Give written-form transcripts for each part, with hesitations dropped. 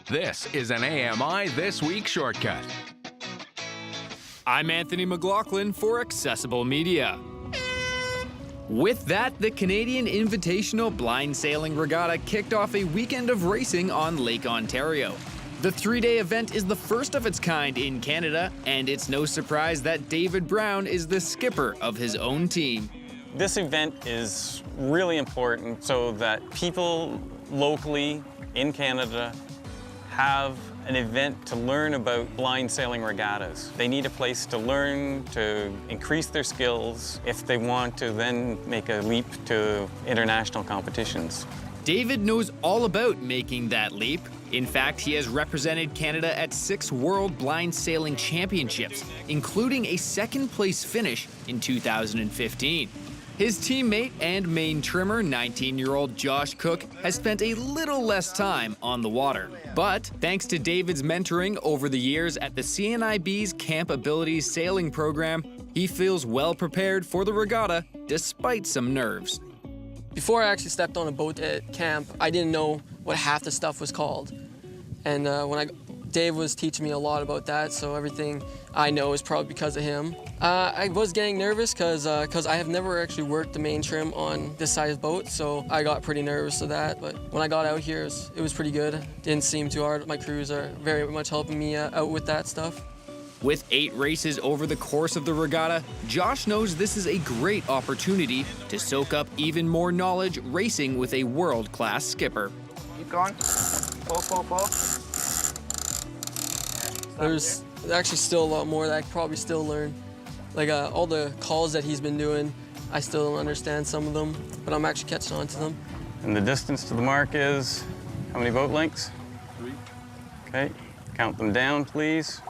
This is an AMI This Week shortcut. I'm Anthony McLaughlin for Accessible Media. With that, the Canadian Invitational Blind Sailing Regatta kicked off a weekend of racing on Lake Ontario. The three-day event is the first of its kind in Canada, and it's no surprise that David Brown is the skipper of his own team. This event is really important so that people locally in Canada have an event to learn about blind sailing regattas. They need a place to learn, to increase their skills if they want to then make a leap to international competitions. David knows all about making that leap. In fact, he has represented Canada at 6 World Blind Sailing Championships, including a second-place finish in 2015. His teammate and main trimmer, 19-year-old Josh Cook, has spent a little less time on the water. But thanks to David's mentoring over the years at the CNIB's Camp Abilities Sailing Program, he feels well prepared for the regatta despite some nerves. Before I actually stepped on a boat at camp, I didn't know what half the stuff was called. And Dave was teaching me a lot about that, so everything I know is probably because of him. I was getting nervous because I have never actually worked the main trim on this size boat, so I got pretty nervous of that. But when I got out here, it was pretty good. Didn't seem too hard. My crews are very much helping me out with that stuff. With 8 races over the course of the regatta, Josh knows this is a great opportunity to soak up even more knowledge racing with a world-class skipper. Keep going. Pull. There's actually still a lot more that I could probably still learn. Like all the calls that he's been doing, I still don't understand some of them, but I'm actually catching on to them. And the distance to the mark is how many boat lengths? 3. Okay, count them down, please.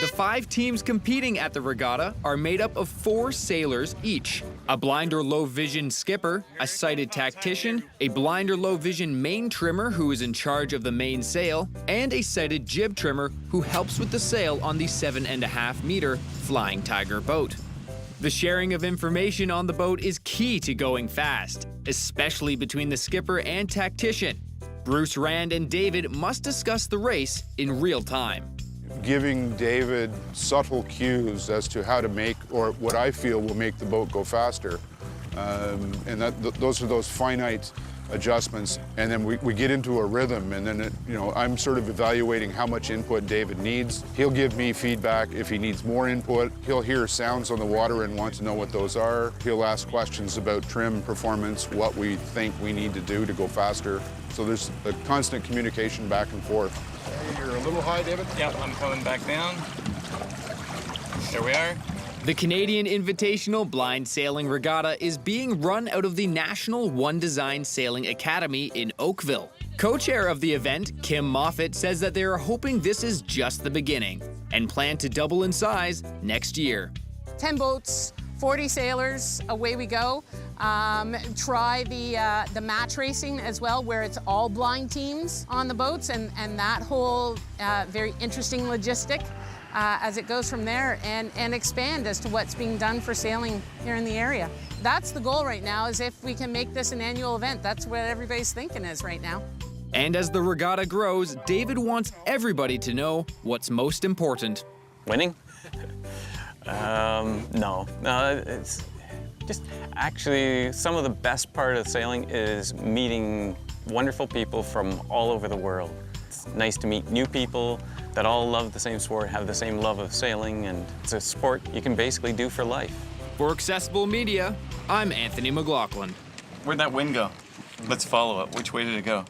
The 5 teams competing at the regatta are made up of 4 sailors each: a blind or low vision skipper, a sighted tactician, a blind or low vision main trimmer who is in charge of the main sail, and a sighted jib trimmer who helps with the sail on the 7.5-meter Flying Tiger boat. The sharing of information on the boat is key to going fast, especially between the skipper and tactician. Bruce Rand and David must discuss the race in real time. Giving David subtle cues as to how to make, or what I feel will make the boat go faster. And those are those finite adjustments. And then we get into a rhythm, and then I'm sort of evaluating how much input David needs. He'll give me feedback if he needs more input. He'll hear sounds on the water and want to know what those are. He'll ask questions about trim performance, what we think we need to do to go faster. So there's a constant communication back and forth. You're a little high, David? Yep, I'm coming back down. There we are. The Canadian Invitational Blind Sailing Regatta is being run out of the National One Design Sailing Academy in Oakville. Co-chair of the event, Kim Moffat, says that they are hoping this is just the beginning and plan to double in size next year. 10 boats, 40 sailors, away we go. Try the match racing as well, where it's all blind teams on the boats, and that whole very interesting logistic as it goes from there, and expand as to what's being done for sailing here in the area. That's the goal right now, is if we can make this an annual event. That's what everybody's thinking is right now. And as the regatta grows, David wants everybody to know what's most important. Winning? No, it's just actually some of the best part of sailing is meeting wonderful people from all over the world. It's nice to meet new people that all love the same sport, have the same love of sailing, and it's a sport you can basically do for life. For Accessible Media, I'm Anthony McLaughlin. Where'd that wind go? Let's follow it. Which way did it go?